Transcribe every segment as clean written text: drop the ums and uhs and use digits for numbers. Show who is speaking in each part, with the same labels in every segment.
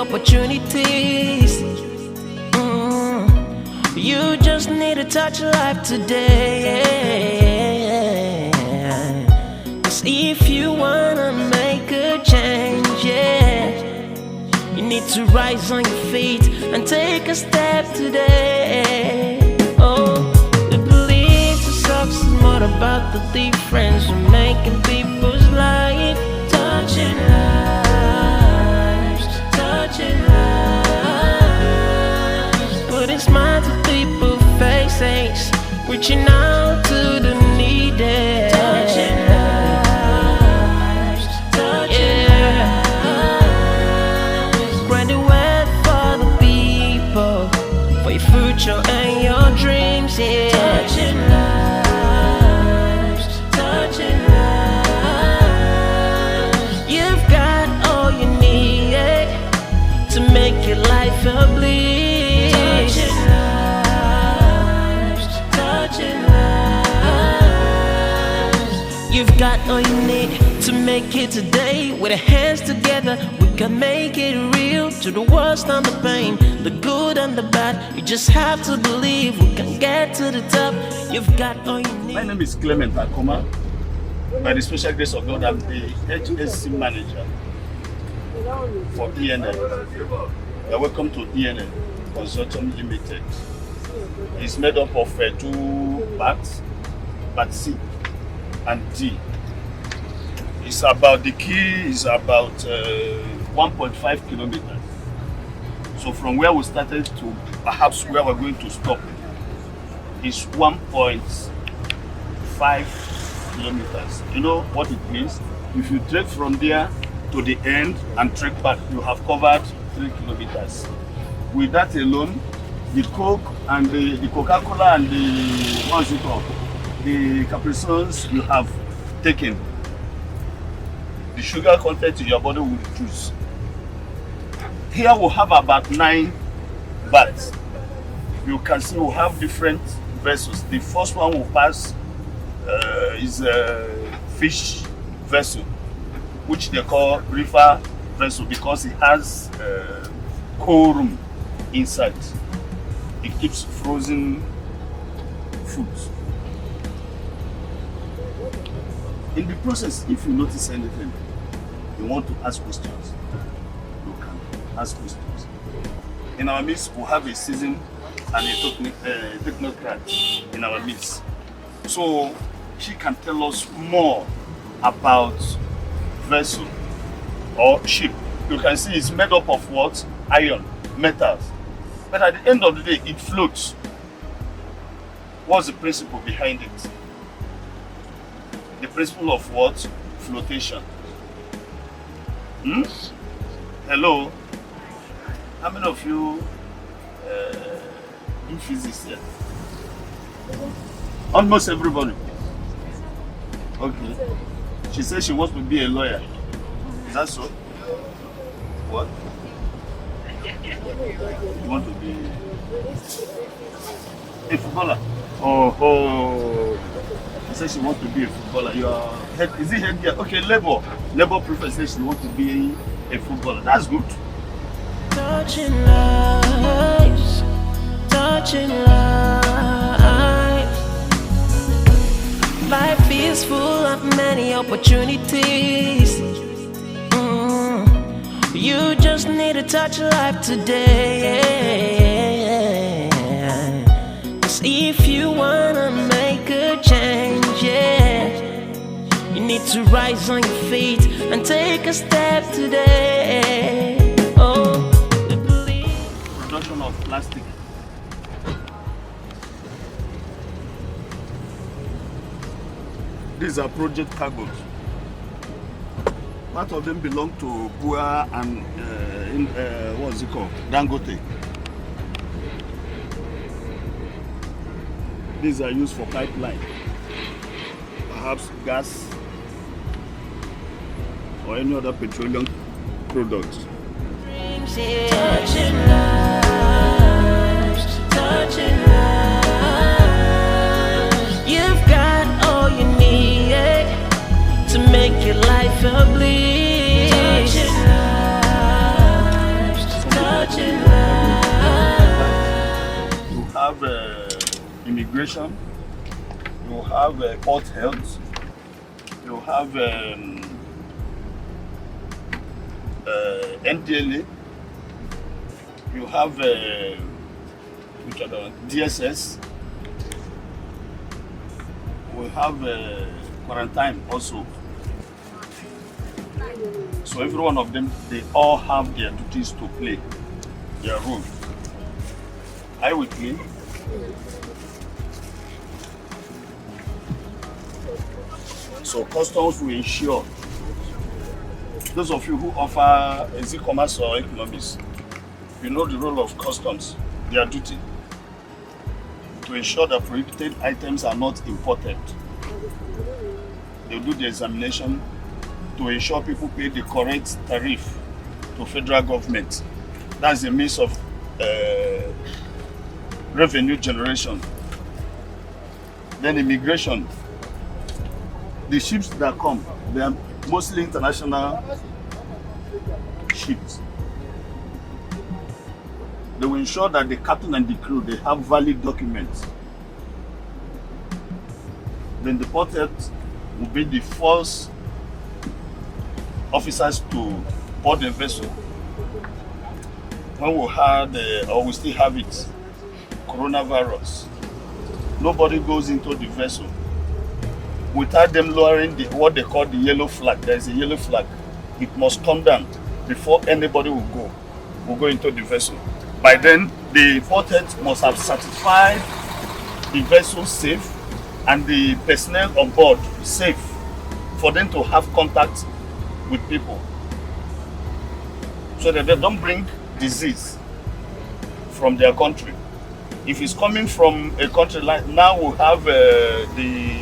Speaker 1: opportunities. You just need to touch life today. 'Cause if you wanna make a change, you need to rise on your feet and take a step today. Oh, we believe the success is more about the difference we're making people's life, touching lives, touching lives, putting smiles to people's faces, reaching out to the needed, touching lives, touching lives, spreading word for the people, for your future and your dreams, touching lives, touching lives. You've got all you need to make your life a bliss. Touching lives, touching lives. You've got all you need to make it today. With our hands together, we can make it real. To the worst and the pain, the good and the bad, you just have to believe we can get to the top. You've got all you need.
Speaker 2: My name is Clement Akoma. By the special grace of God, I'm the HSC manager for ENL. You're welcome to ENL Consortium Limited. It's made up of two parts, part C and D. It's about, the key is about 1.5 kilometers. So from where we started to perhaps where we're going to stop is 1.5 kilometers. You know what it means? If you trek from there to the end and trek back, you have covered 3 kilometers. With that alone, the Coke and the Coca-Cola and the, what's it called? The Capri Suns you have taken, the sugar content in your body will reduce. Here we'll have about 9 baths. You can see we'll have different vessels. The first one will pass is a fish vessel, which they call river vessel because it has cold room inside. It keeps frozen foods. In the process, if you notice anything, you want to ask questions, you can ask questions. In our midst, we have a seasoned and a technocrat in our midst. So she can tell us more about vessel or ship. You can see it's made up of what? Iron, metals. But at the end of the day, it floats. What's the principle behind it? The principle of what? Flotation. Hello? How many of you do physics here? Almost everybody. Okay. She says she wants to be a lawyer. Is that so? What? You want to be a footballer? Oh. She says she wants to be a footballer. Your head, is it head here? Okay, Labour prefer says she wants to be a footballer. That's good.
Speaker 1: Touching lives, touching lives. Life is full of many opportunities. You just need to touch life today. 'Cause if you wanna make a change, you need to rise on your feet and take a step today. Oh, we believe.
Speaker 2: Production of plastic. These are project cargoes. Part of them belong to Bua and what's it called? Dangote. These are used for pipeline, perhaps gas or any other petroleum products.
Speaker 1: Touching lives, touching lives. You've got all you need to make your life a bliss. Touching lives,
Speaker 2: immigration, you have port health, you have NDLA, you have which other one? DSS, we have quarantine also. So every one of them, they all have their duties to play, their role. Are you with me? So customs will ensure, those of you who offer e-commerce or economics, you know the role of customs, their duty to ensure that prohibited items are not imported. They do the examination to ensure people pay the correct tariff to federal government. That's the means of revenue generation. Then immigration. The ships that come, they are mostly international ships. They will ensure that the captain and the crew, they have valid documents. Then the port health will be the first officers to board the vessel. When we had, or we still have it, coronavirus, nobody goes into the vessel without them lowering what they call the yellow flag. There is a yellow flag. It must come down before anybody will go into the vessel. By then, the port health must have certified the vessel safe and the personnel on board safe for them to have contact with people, so that they don't bring disease from their country. If it's coming from a country like now, we have the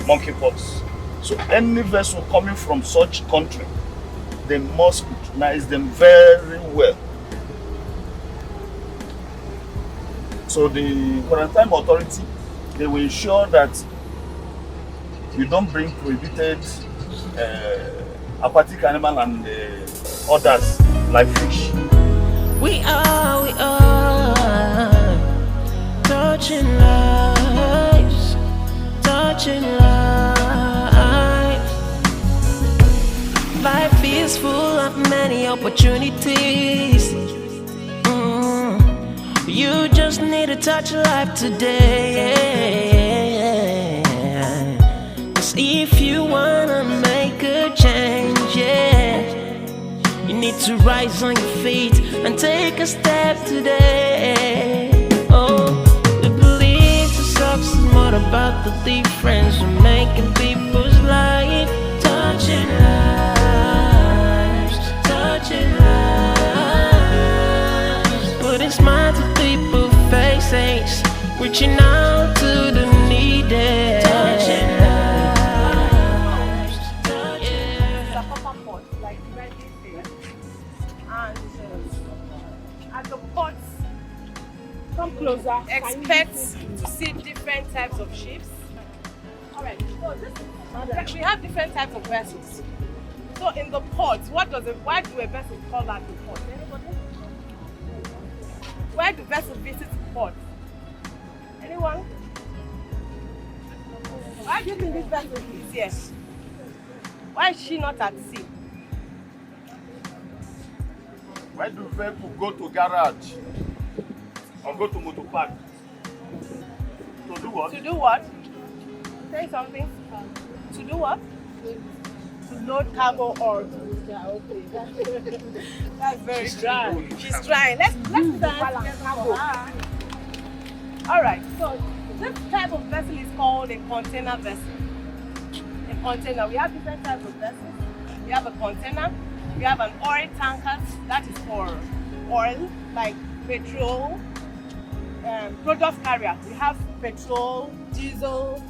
Speaker 2: monkeypox. So any vessel coming from such country, they must scrutinize them very well. So the quarantine authority, they will ensure that you don't bring prohibited aquatic animal and others like fish.
Speaker 1: We are touching lives, touching lives. Life is full of many opportunities. You just need to touch life today. 'Cause if you wanna make a change, yeah, you need to rise on your feet and take a step today. Oh, we believe success is more about the difference we're making people's life, touching lives, touching lives, putting smiles to people's faces, reaching out to the needy, touching lives.
Speaker 3: At the ports, come closer. Expect to see different types of ships. All right. So we have different types of vessels. So in the port, why do a vessel call that the port? Anybody? Why do vessels visit the port? Anyone? Why do you think this vessel is here? Why is she not at sea?
Speaker 2: Why do people go to garage or go to motor park? To do what?
Speaker 3: To do what? Say something. To do what? To load cargo or that's very dry. She's trying. Let's do the balance. All right. So this type of vessel is called a container vessel. A container. We have different types of vessels. We have a container. We have an oil tanker, that is for oil, like petrol, product carrier. We have petrol, diesel,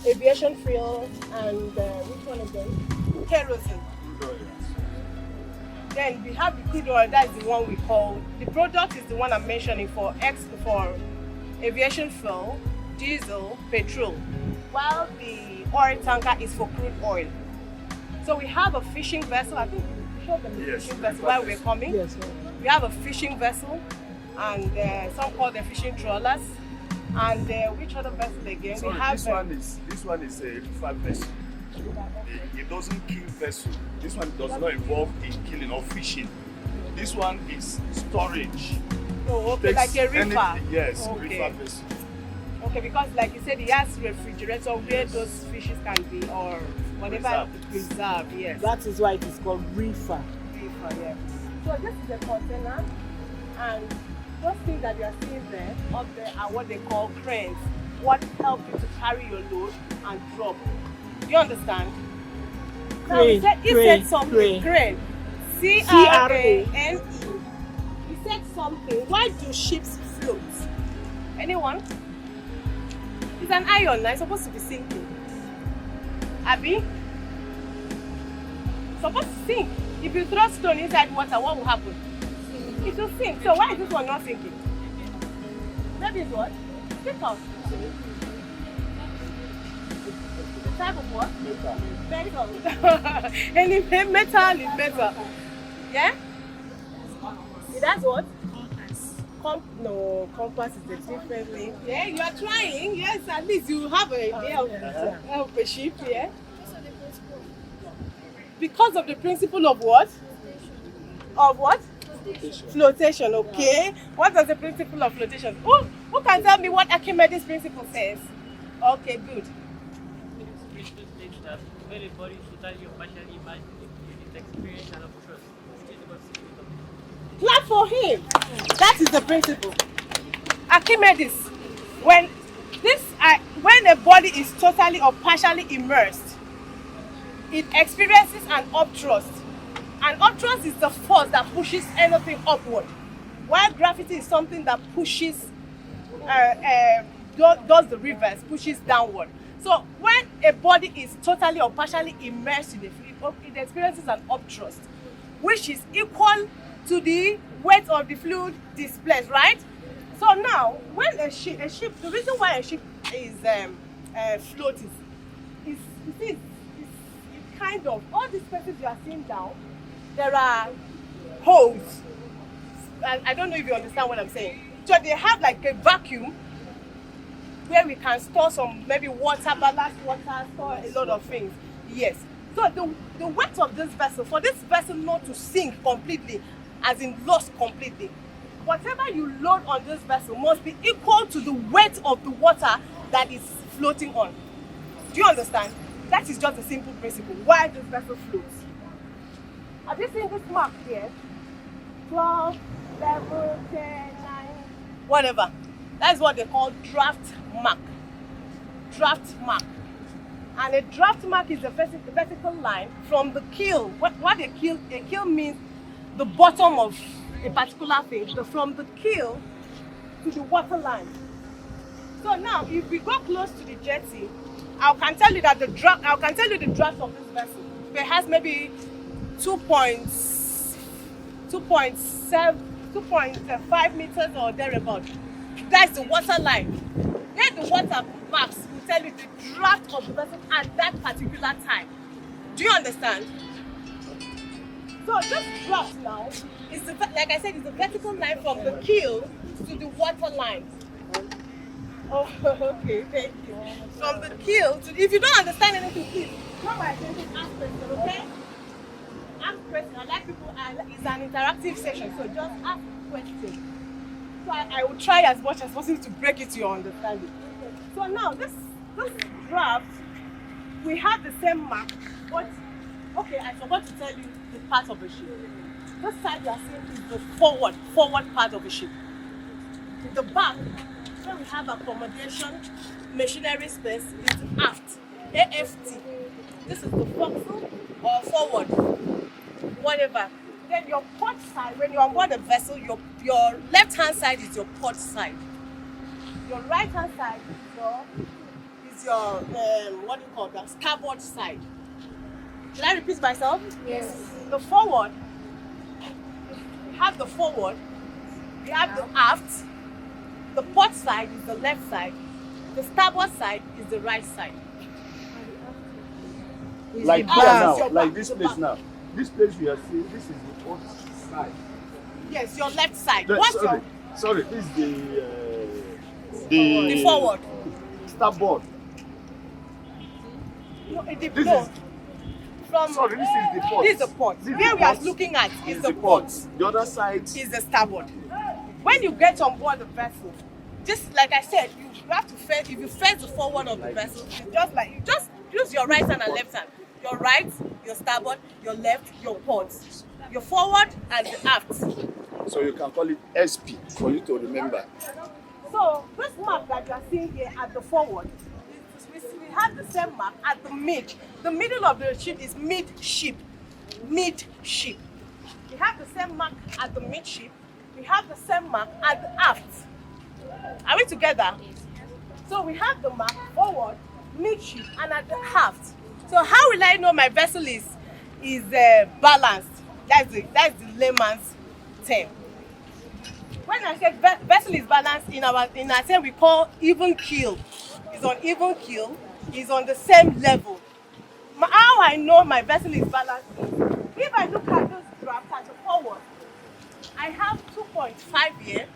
Speaker 3: aviation fuel, and which one of them? Kerosene. Then we have the crude oil, that is the one we call, the product is the one I'm mentioning for aviation fuel, diesel, petrol, while the oil tanker is for crude oil. So we have a fishing vessel, I think fishing vessel while we're coming. Yes, we have a fishing vessel and some call them fishing trawlers. And which other vessel again?
Speaker 2: Sorry,
Speaker 3: we have
Speaker 2: this one is a river vessel. It doesn't kill vessel. This one does not involve in killing or fishing. This one is storage.
Speaker 3: Oh, okay,
Speaker 2: Takes
Speaker 3: like a river.
Speaker 2: anything- yes,
Speaker 3: Okay.
Speaker 2: river vessel.
Speaker 3: Okay, because like you said, he has refrigerator where those fishes can be or whatever preserved. Yes.
Speaker 4: That is why it is called reefer.
Speaker 3: Reefer, yeah. So this is a container, and those things that you are seeing there, up there, are what they call cranes. What help you to carry your load and drop. Do you understand? Now he
Speaker 4: Crane,
Speaker 3: said something. Crane. C-R-A-N-E. He said something. Why do ships float? Anyone? It's an iron now. It's supposed to be sinking. Abby? Supposed to sink. If you throw stone inside water, what will happen? It will sink. So why is this one not sinking? That is what? Stick out. The type of what? Metal. Any metal is metal. Yeah? That's what? No, compass is a different thing. Yeah, you are trying. Yes, at least you have an idea of a ship, yeah? Because of the principle of what? Of what? Flotation, okay. What does the principle of flotation? Who can tell me what Archimedes principle says? Okay, good.
Speaker 5: Principle states that when a body is totally or partially immersed in its experience and obstruct, it's about
Speaker 3: Clap for him. That is the principle. Archimedes, when a body is totally or partially immersed, it experiences an upthrust. An upthrust is the force that pushes anything upward, while gravity is something that pushes, does the reverse, pushes downward. So when a body is totally or partially immersed in the fluid, it experiences an upthrust, which is equal to the weight of the fluid displaced, right? So now, when a ship, the reason why a ship is floating is, you see, it's kind of, all these places you are seeing down, there are holes. I don't know if you understand what I'm saying. So they have like a vacuum where we can store some, maybe water, ballast water, store a lot of things. Yes. So the weight of this vessel, for this vessel not to sink completely, as in lost completely, whatever you load on this vessel must be equal to the weight of the water that is floating on. Do you understand? That is just a simple principle why this vessel floats. Have you seen this mark here? 12, 11, 10, 9, whatever. That's what they call draft mark. Draft mark. And a draft mark is a vertical line from the keel. What a keel means the bottom of a particular thing, from the keel to the water line. So now, if we go close to the jetty, I can tell you the draft of this vessel. It has maybe 2.5 meters or thereabout. That's the water line. Then the water maps will tell you the draft of the vessel at that particular time. Do you understand? So this draft now is like I said, it's the vertical line from the keel to the water line. Oh, okay, thank you. From the keel to, if you don't understand anything, please come by attention, ask questions, okay? Ask questions. I like people, it's an interactive session, so just ask questions. So I will try as much as possible to break it to your understanding. So now this draft, we have the same mark, but okay, I forgot to tell you the part of the ship. This side you are seeing is the forward part of the ship. In the back, where we have accommodation, machinery space, is the aft, AFT. This is the forecastle or forward, whatever. Then your port side, when you're on board the vessel, your left-hand side is your port side. Your right-hand side is your what do you call that? Starboard side. Did I repeat myself?
Speaker 4: Yes.
Speaker 3: The forward, we have the forward, we have the aft, the port side is the left side, the starboard side is the right side.
Speaker 2: Like
Speaker 3: the
Speaker 2: here
Speaker 3: back.
Speaker 2: now,
Speaker 3: Your
Speaker 2: like
Speaker 3: back,
Speaker 2: this
Speaker 3: your
Speaker 2: place
Speaker 3: back.
Speaker 2: now. This place we are seeing, this is the port side.
Speaker 3: Yes, your left side.
Speaker 2: No,
Speaker 3: What's
Speaker 2: sorry, this is the
Speaker 3: The forward.
Speaker 2: starboard.
Speaker 3: No,
Speaker 2: This
Speaker 3: no.
Speaker 2: is
Speaker 3: From
Speaker 2: sorry. This is the port.
Speaker 3: this is the port.
Speaker 2: This is
Speaker 3: Where
Speaker 2: the
Speaker 3: we are
Speaker 2: port.
Speaker 3: looking at
Speaker 2: This
Speaker 3: is the port.
Speaker 2: The other side.
Speaker 3: Is the starboard. When you get on board the vessel, just like I said, you have to face. If you face the forward of the vessel, you just use your right hand and left hand. Your right, your starboard, your left, your port. Your forward and the aft.
Speaker 2: So you can call it SP for you to remember.
Speaker 3: So this mark that you are seeing here at the forward, we have the same mark at the mid. The middle of the ship is midship. Midship. We have the same mark at the midship. We have the same mark at the aft. Are we together? So we have the mark forward, midship, and at the aft. So how will I know my vessel is balanced? That's the layman's term. When I say vessel is balanced in our term, we call even keel. It's on even keel. It's on the same level. How I know my vessel is balanced is if I look at this draft at the forward, I have 2.5 here.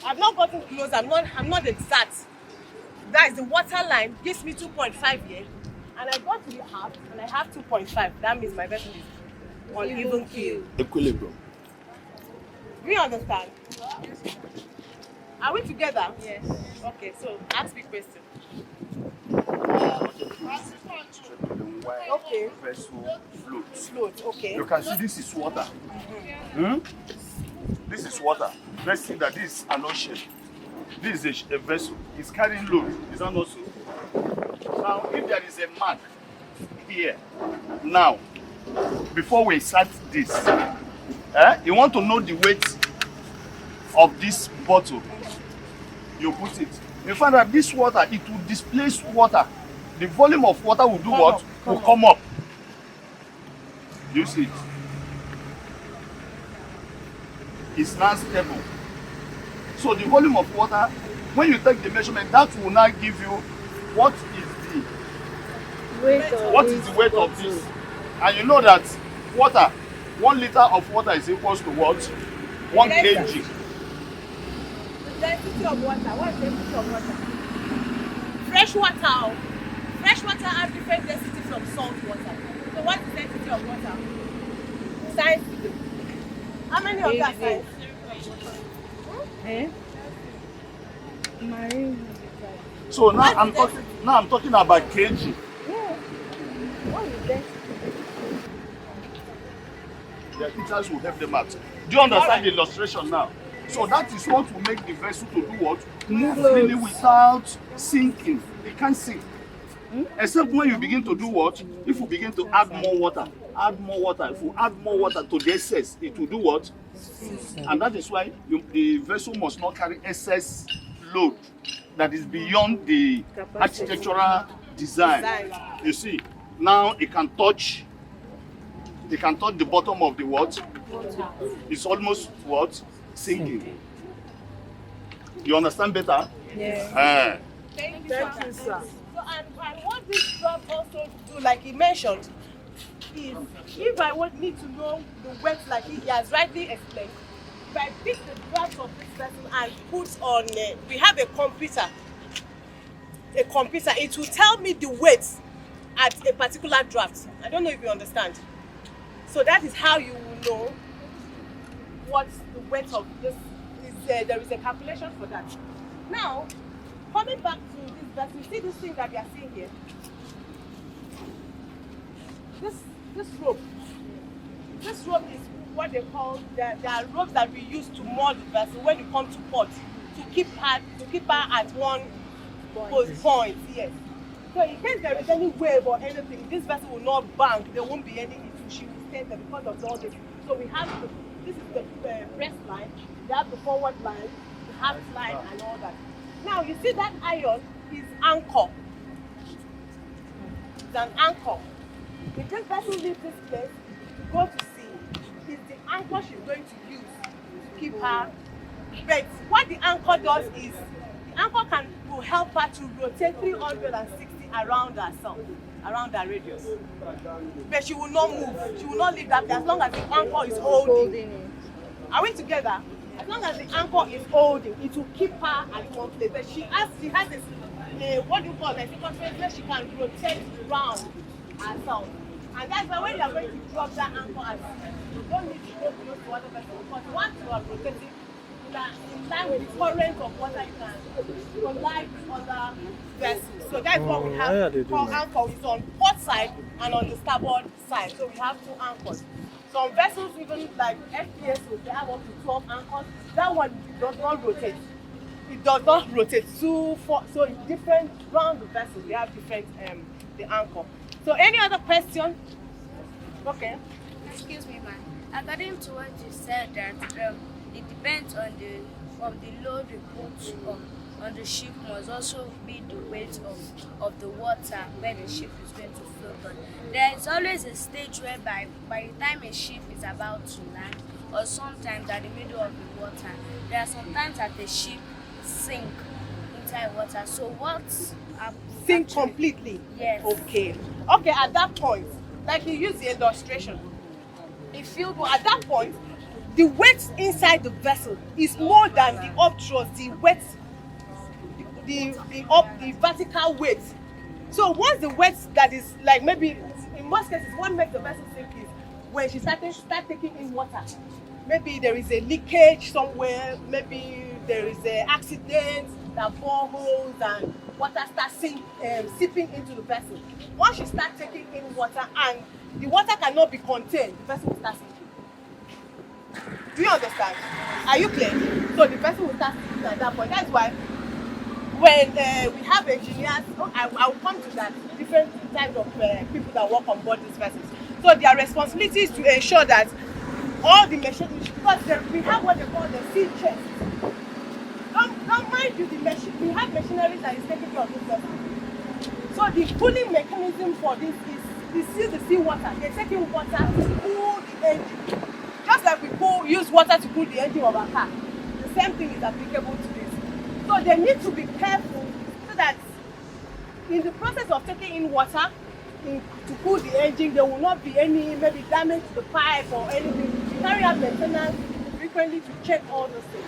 Speaker 3: I've not gotten close. I'm not exact. That is the water line gives me 2.5 here, and I got to the aft and I have 2.5. That means my vessel is on even keel.
Speaker 2: Equilibrium.
Speaker 3: Do you understand? Are we together?
Speaker 4: Yes.
Speaker 3: Okay, so ask me question. Okay.
Speaker 2: Vessel floats.
Speaker 3: Float, okay.
Speaker 2: You can see this is water. This is water. Let's see that this is an ocean. This is a vessel. It's carrying load. Is that not so? Now, if there is a mark here, now, before we start this, you want to know the weight of this bottle. You put it. You find that this water, it will displace water. The volume of water will do what? Will come up. You see it. It's not stable. So the volume of water, when you take the measurement, that will now give you what is the weight of this. And you know that water, 1 liter of water is equals to what? 1 kg.
Speaker 3: The density of water. What is the density of water? Fresh water. Fresh water has different density from salt water. So what is the density of water? Science. How many of that science?
Speaker 4: Marine.
Speaker 2: So now I'm talking about kg.
Speaker 3: What is density?
Speaker 2: The teachers will help them out. Do you understand the illustration now? So that is what will make the vessel to do what? Move freely without sinking. It can't sink. Except when you begin to do what? If you begin to add more water. If you add more water to the excess, it will do what? And that is why the vessel must not carry excess load that is beyond the architectural design. You see, now it can touch the bottom of the what? It's almost what? Sinking. You understand better?
Speaker 4: Yeah.
Speaker 3: Thank you, sir. So, and what this job also do, like he mentioned, is if I need to know the weight, like he has rightly explained, if I pick the draft of this vessel and put on, we have a computer, it will tell me the weight at a particular draft. I don't know if you understand. So that is how you will know what the weight of this is. There is a calculation for that. Now, coming back to this vessel, you see this thing that we are seeing here? This rope. This rope is what they call, there are ropes that we use to moor the vessel when you come to port, to keep her at one point. Yes. So in case there is any wave or anything, this vessel will not bank. There won't be any issue. She will stay there because of all this. So we have this is the breast line. We have the forward line, the half line, and all that. Now you see that iron is anchor. It's an anchor. If this vessel leaves this place to go to sea, it's the anchor she's going to use to keep her. But what the anchor does is, the anchor will help her to rotate 360 around herself, around her radius. But she will not move. She will not leave that place as long as the anchor is holding. Are we together? As long as the anchor is holding, it will keep her at one place. But she has this, what do you call it, circumference where she can rotate round herself. And that's why when you are going to drop that anchor, you don't need to go close to other vessel, because once you are rotating, in line with the current of water, you can collide with other vessels. So that's what we have for anchor. It's on port side and on the starboard side. So we have 2 anchors. Some vessels, even like FPSO, they have up to 12 anchors. That one does not rotate. It does not rotate. So it's different round the vessel. They have different the anchor. So any other question? Okay.
Speaker 6: Excuse me, ma'am. According to what you said, that it depends on the load we put on the ship must also be the weight of the water where the ship is going to float on. There is always a stage whereby by the time a ship is about to land, or sometimes at the middle of the water, there are sometimes that the ship sink inside water. So what
Speaker 3: Sink completely?
Speaker 6: Yes.
Speaker 3: Okay. Okay, at that point, like you use the illustration, it feels at that point, the weight inside the vessel is more than the up thrust, the weight, the vertical weight. So once the weight that is like maybe in most cases what makes the vessel sink is when she start taking in water. Maybe there is a leakage somewhere, maybe there is an accident, that boreholes and water starts seeping into the vessel. Once she starts taking in water and the water cannot be contained, the vessel will start sinking. Do you understand? Are you clear? So the vessel will start sinking at that point. That's why when we have engineers, I will come to that, different types of people that work on board these vessels. So their responsibility is to ensure that all the machinery, because we have what they call the sea chest. Don't mind you, we have machinery that is taking care of this vessel. So the cooling mechanism for this is the sea water. They're taking water to cool the engine. Just like we use water to cool the engine of a car. The same thing is applicable to this. So they need to be careful so that in the process of taking in water to cool the engine, there will not be any maybe damage to the pipe or anything. We carry out maintenance frequently to check all those things.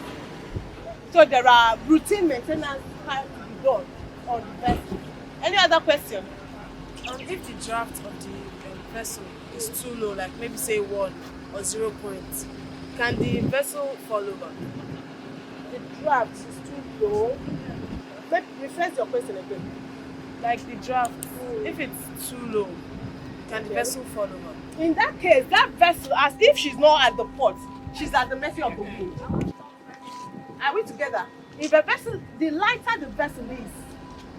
Speaker 3: So there are routine maintenance to be done on the vessel. Any other question?
Speaker 4: If the draft of the vessel is too low, like maybe say 1 or 0 points, can the vessel fall over?
Speaker 3: The draft is too low. Maybe rephrase your question again.
Speaker 4: Like the draft, if it's too low, can the vessel fall over?
Speaker 3: In that case, that vessel, as if she's not at the port, she's at the mercy of the wind. Are we together? If a vessel, the lighter the vessel is,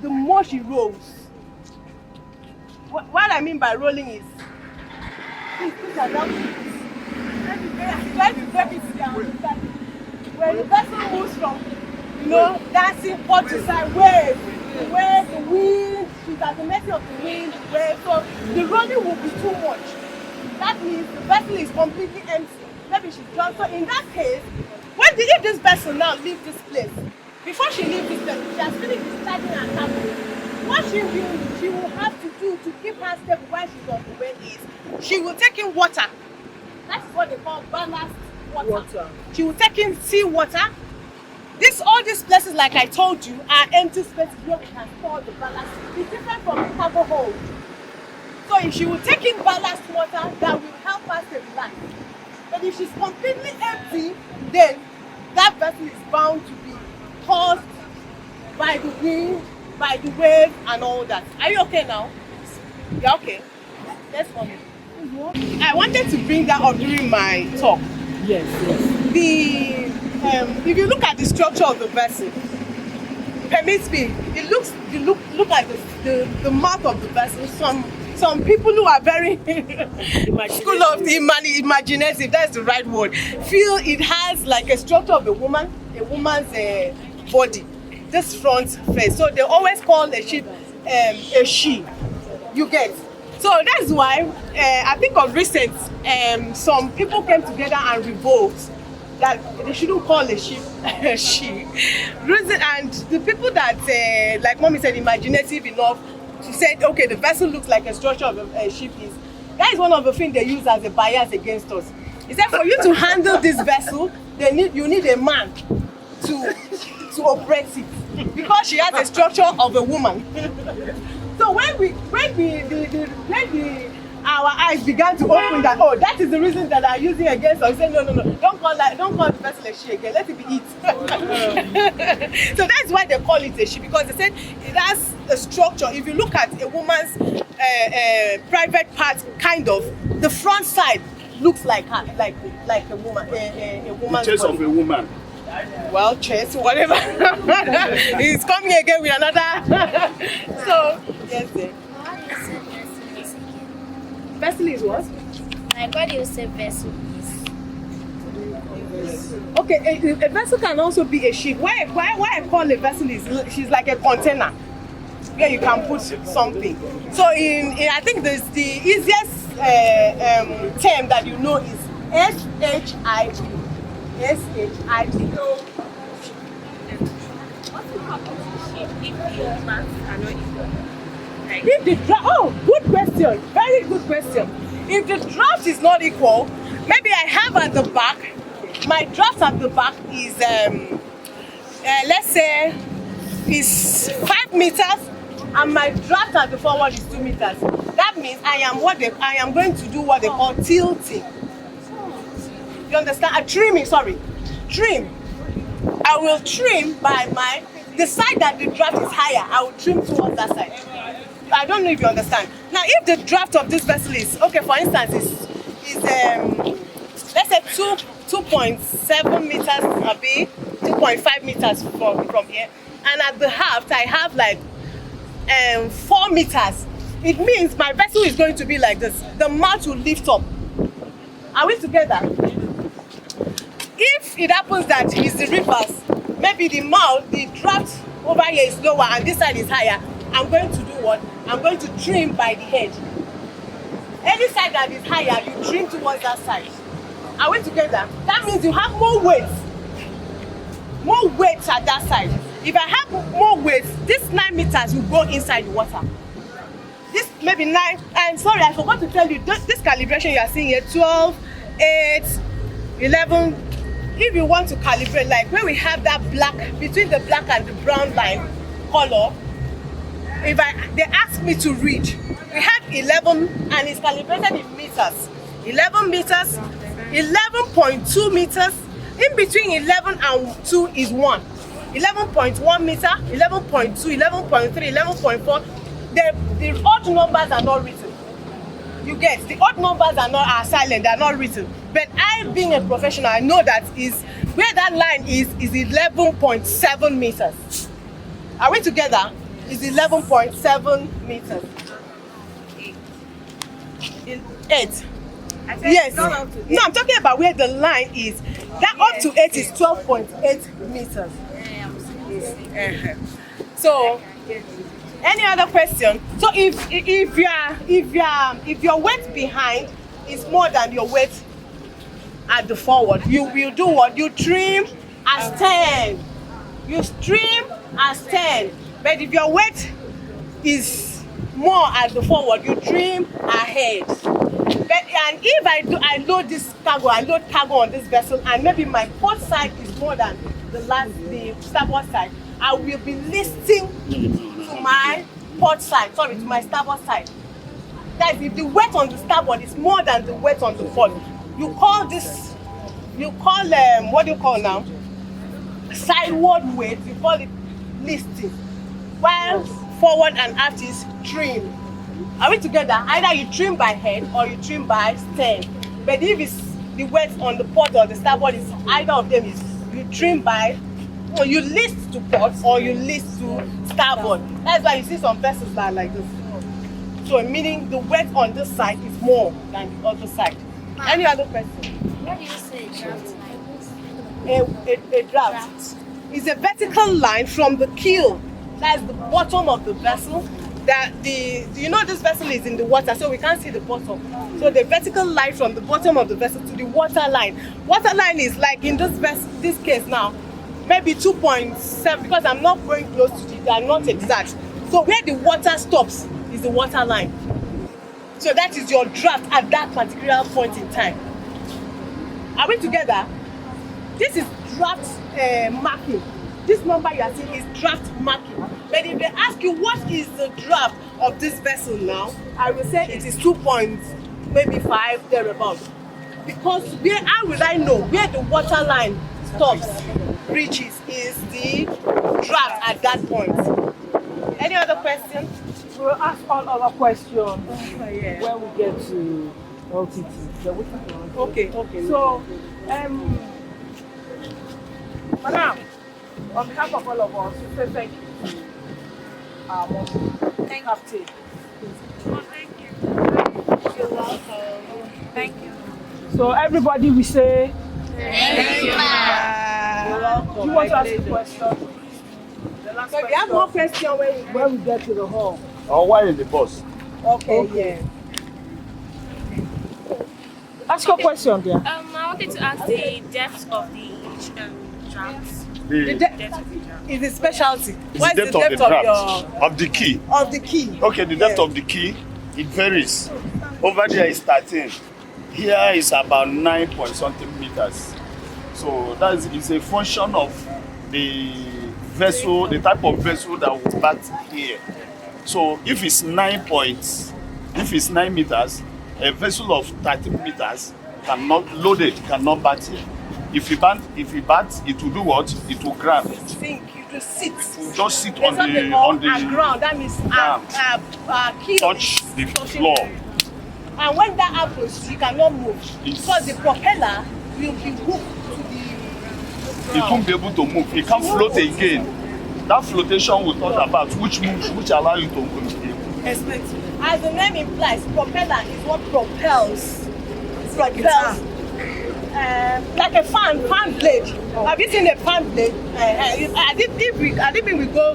Speaker 3: the more she rolls. What I mean by rolling is, please put her down. When the vessel moves from, dancing port to side, wave, the wind, she's at the mercy of the wind, wave. So the rolling will be too much. That means the vessel is completely empty. Maybe she's drunk. So in that case, if this vessel now leaves this place, before she leaves this place, she has finished discharging her cargo. What she will have to do to keep her stable while she's on the way is, she will take in water. That is what they call ballast water. She will take in sea water. All these places, like I told you, are empty spaces where we can store the ballast. It's different from the cargo hold. So if she will take in ballast water, that will help her stabilize. But if she's completely empty, then that vessel is bound to be tossed by the wind, by the wave, and all that. Are you okay now? Yeah, okay. Let's go. I wanted to bring that up during my talk.
Speaker 4: Yes.
Speaker 3: If you look at the structure of the vessel, permits me, look at the mouth of the vessel. Some people who are very school of the imaginative, that's the right word, feel it has like a structure of a woman's body, this front face. So they always call a ship a she. You get? So that's why I think of recent, some people came together and revolt that they shouldn't call a ship a she. And the people that, like Mommy said, imaginative enough to say, okay, the vessel looks like a structure of a ship that is one of the things they use as a bias against us. He said, for you to handle this vessel, you need a man to operate it because she has the structure of a woman. So when our eyes began to open that, oh, that is the reason that I'm using against us. Say no, don't call the vessel a she again. Let it be it. So that's why they call it a she, because they said it has a structure. If you look at a woman's private part, kind of, the front side looks like her, like a woman, a woman's
Speaker 2: The chest
Speaker 3: body.
Speaker 2: of a woman.
Speaker 3: Well, chest, whatever. He's coming again with another. So yes, sir. Vessel is what?
Speaker 6: Like what do you say vessel is?
Speaker 3: Okay, a vessel can also be a ship. Why I call a vessel is she's like a container where you can put something. So I think the easiest term that you know is SHIP. SHIP. If the draft, oh, good question, very good question. If the draft is not equal, maybe I have at the back, my draft at the back is, let's say, is 5 meters, and my draft at the forward is 2 meters. That means I am going to do what they call tilting. You understand? Trimming. Trim. I will trim by the side that the draft is higher. I will trim towards that side. I don't know if you understand. Now, if the draft of this vessel is, okay, for instance, is let's say 2.7 meters, maybe 2.5 meters from here, and at the haft I have like 4 meters. It means my vessel is going to be like this. The mouth will lift up. Are we together? If it happens that it's the reverse, maybe the mouth, the draft over here is lower and this side is higher, I'm going to do what? I'm going to trim by the head. Any side that is higher, you trim towards that side. Are we together? That means you have more weight. More weight at that side. If I have more weight, this 9 meters will go inside the water. This maybe 9, and sorry, I forgot to tell you, this calibration you are seeing here, 12, 8, 11. If you want to calibrate, like when we have that black, between the black and the brown line color, they ask me to read, we have 11 and it's calibrated in meters. 11 meters, 11.2 meters, in between 11 and 2 is 1. 11.1 meter, 11.2, 11.3, 11.4. The odd numbers are not written. You get, the odd numbers are silent, they are not written. But I, being a professional, I know that is where that line is 11.7 meters. Are we together? Is 11.7 meters. 8. Yes. No, I'm talking about where the line is. That up to 8 is 12.8 meters. So, any other question? So if your weight behind is more than your weight at the forward, you will do what? You trim as 10. You trim as 10. But if your weight is more at the forward, you trim ahead. And if I load this cargo, I load cargo on this vessel, and maybe my port side is more than the starboard side, I will be listing to my port side, to my starboard side. That is, if the weight on the starboard is more than the weight on the port, you call this, what do you call now? Sideward weight, you call it listing. While forward and aft is trim. Are we together? Either you trim by head or you trim by stern. But if it's the weight on the port or the starboard, is either of them is you trim by, or you list to port or you list to starboard. That's why you see some vessels that are like this. So meaning the weight on this side is more than the other side. Any other question?
Speaker 6: What do you say draft like this?
Speaker 3: A draft is a vertical line from the keel. That's the bottom of the vessel. You know this vessel is in the water, so we can't see the bottom. So the vertical line from the bottom of the vessel to the water line. Water line is like in this case now, maybe 2.7, because I'm not going close to it, I'm not exact. So where the water stops is the water line. So that is your draft at that particular point in time. Are we together? This is draft marking. This number you are seeing is draft marking. But if they ask you what is the draft of this vessel now, I will say it is 2.5 thereabouts. Because how will I know where the water line stops, reaches, is the draft at that point? Any other question?
Speaker 7: We'll ask all other questions
Speaker 3: Yeah.
Speaker 7: when we get to LTT.
Speaker 3: Okay.
Speaker 7: So, Madam, on behalf of all of us, we say thank you to our captain.
Speaker 3: You're welcome.
Speaker 6: Thank you.
Speaker 7: So everybody we say,
Speaker 6: Thank you.
Speaker 3: You're welcome.
Speaker 7: do you want to ask a question? The last
Speaker 3: So if you have more
Speaker 7: question
Speaker 3: question
Speaker 7: when we get to the hall.
Speaker 2: Or why in the bus?
Speaker 3: okay.
Speaker 7: Ask your question there.
Speaker 8: I wanted to ask the depth of the drafts.
Speaker 3: The
Speaker 2: The
Speaker 3: depth is the specialty. What is the depth
Speaker 2: of the
Speaker 3: of your
Speaker 2: of the key.
Speaker 3: of the key?
Speaker 2: Okay, the depth
Speaker 3: Yeah.
Speaker 2: of the key, it varies. Over there is 13. Here is about 9 point something meters. So that is a function of the vessel, the type of vessel that will bat here. So if it's 9 meters, a vessel of 13 meters cannot bat here. If you bat, it will do what? It will grab.
Speaker 3: Sink, you just sit.
Speaker 2: It will just sit
Speaker 3: There's
Speaker 2: on
Speaker 3: something
Speaker 2: the
Speaker 3: called ground. That means key
Speaker 2: touch the
Speaker 3: touching
Speaker 2: floor.
Speaker 3: And when that happens, you cannot move
Speaker 2: It's-
Speaker 3: because the propeller will be hooked to the
Speaker 2: It
Speaker 3: ground.
Speaker 2: won't be able to move. It can't float again. That flotation we talk about, which allow you to move.
Speaker 3: As the name implies, propeller is what propels. Propels. Like a fan blade. Have you seen a fan blade? I think we go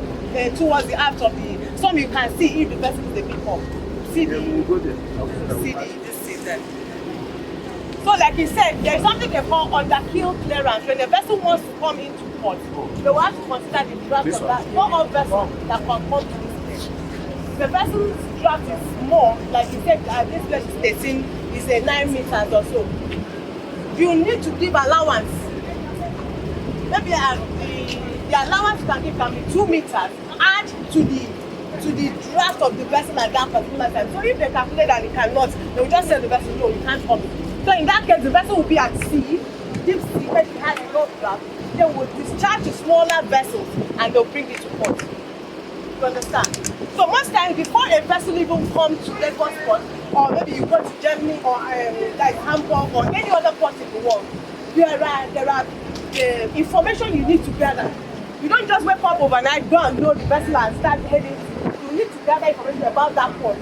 Speaker 3: towards the aft of the. Some you can see if the vessel is a bit up. See the. This is there. So, like you said, there is something they call underkeel clearance. When the vessel wants to come into port, they will have to consider the draft of that. Not all vessels that can come to this place. The vessel's draft is more, like you said, this place is 13, is a 9 meters or so. You need to give allowance. Maybe the allowance you can give can be 2 meters. Add to the draft of the vessel at that particular time. So if they calculate that it cannot, they will just tell the vessel, no, you can't come. So in that case, the vessel will be at sea, deep sea, where it has no draft. They will discharge the smaller vessels and they'll bring it to port. You understand? So most times before a vessel even comes to Lagos port, or maybe you go to Germany or like Hamburg or any other port in the world, there are information you need to gather. You don't just wake up overnight, go and load the vessel and start heading. You need to gather information about that port.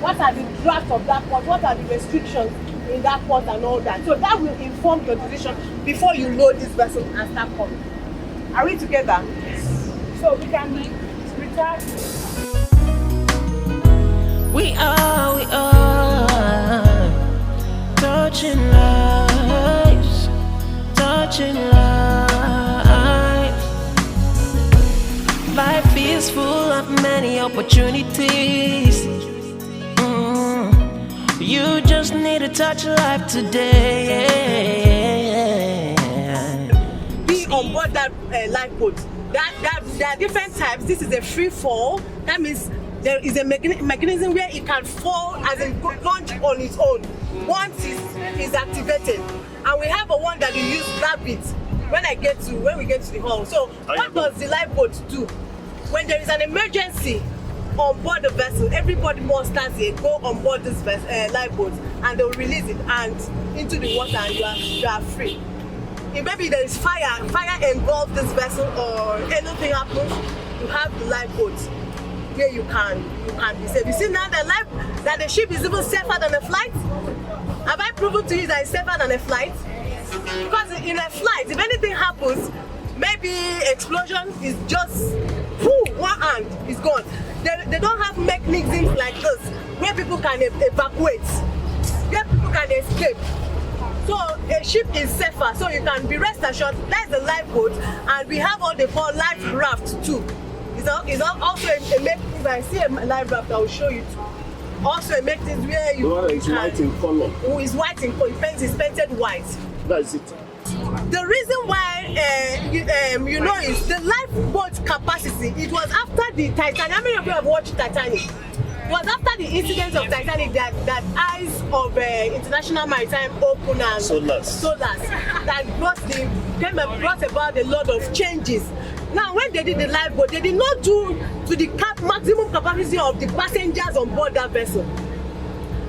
Speaker 3: What are the drafts of that port? What are the restrictions in that port and all that? So that will inform your decision before you load this vessel and start coming. Are we together?
Speaker 7: So we can retire.
Speaker 1: We are touching lives, touching lives. Life is full of many opportunities. You just need to touch life today.
Speaker 3: Be on board that lifeboat. There are different types. This is a free fall. That means there is a mechanism where it can fall as in launch on its own once it's activated. And we have a one that you use grab it when we get to the hull. So what does the lifeboat do? When there is an emergency on board the vessel, everybody musters here, go on board this lifeboat, and they will release it and into the water, and you are free. If maybe there is fire engulfs this vessel or anything happens, you have the lifeboat where you can be safe. You see now that the ship is even safer than a flight? Have I proven to you that it's safer than a flight? Because in a flight, if anything happens, maybe explosion is just one hand is gone. They don't have mechanisms like this where people can evacuate, where people can escape. So a ship is safer, so you can be rest assured. That's the lifeboat, and we have what they call life raft too. It's also a mechanism. If I see a life raft, I will show you too. Also a mechanism where you
Speaker 2: The one that is white in color.
Speaker 3: Who is white in color? It's painted white.
Speaker 2: That is it.
Speaker 3: The reason why, you know, is the lifeboat capacity. It was after the Titanic. How many of you have watched Titanic? It was after the incident of Titanic that eyes of International Maritime Open and
Speaker 2: SOLAS
Speaker 3: that brought about a lot of changes. Now, when they did the lifeboat, they did not do to the maximum capacity of the passengers on board that vessel.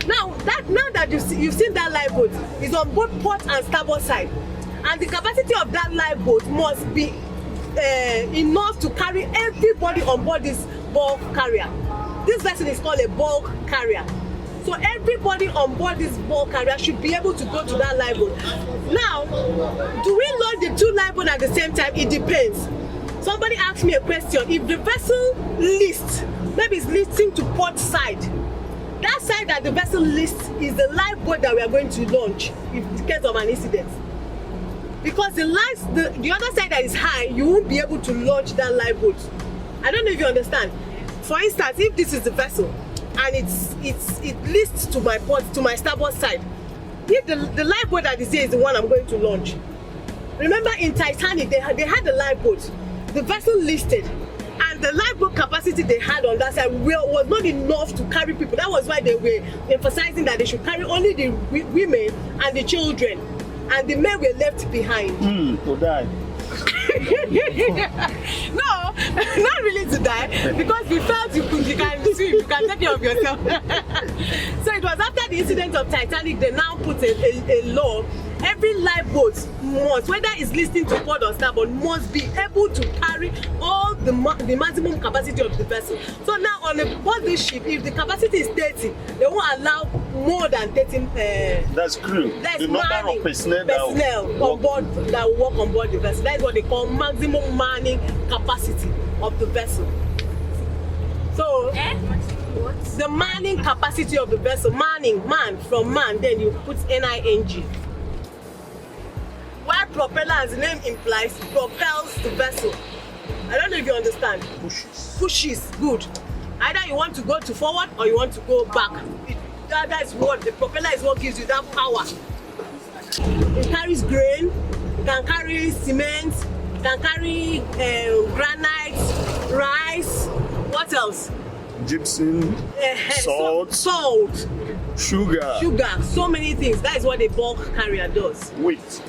Speaker 3: Now that you've seen that lifeboat is on both port and starboard side, and the capacity of that lifeboat must be enough to carry everybody on board this bulk carrier. This vessel is called a bulk carrier. So everybody on board this bulk carrier should be able to go to that lifeboat. Now, do we load the two lifeboats at the same time? It depends. Somebody asked me a question. If the vessel lists, maybe it's listing to port side, that side that the vessel lists is the lifeboat that we are going to launch in case of an incident. Because the other side that is high, you won't be able to launch that lifeboat. I don't know if you understand. For instance, if this is the vessel and it lists to my port, to my starboard side, if the lifeboat that is here is the one I'm going to launch. Remember in Titanic, they had the lifeboat. The vessel listed, and the lifeboat capacity they had on that side was not enough to carry people. That was why they were emphasizing that they should carry only the women and the children, and the men were left behind.
Speaker 2: To die.
Speaker 3: No, not really to die, because we felt you can swim, you can take care of yourself. So it was after the incident of Titanic, they now put a law. Every lifeboat must, whether it's listing to port or starboard, must be able to carry all the maximum capacity of the vessel. So now on board this ship, if the capacity is 30, they won't allow more than 13.
Speaker 2: That's crew. The number of personnel
Speaker 3: on board that will work on board the vessel. That's what they call maximum manning capacity of the vessel. So the manning capacity of the vessel, manning, man from man, then you put NING. Why propeller, as the name implies, propels the vessel. I don't know if you understand. Pushes, good. Either you want to go to forward or you want to go back. That is what the propeller is, what gives you that power. It carries grain, it can carry cement, it can carry granite, rice, what else?
Speaker 2: Gypsum, salt, sugar,
Speaker 3: so many things. That is what a bulk carrier does.
Speaker 2: Wheat.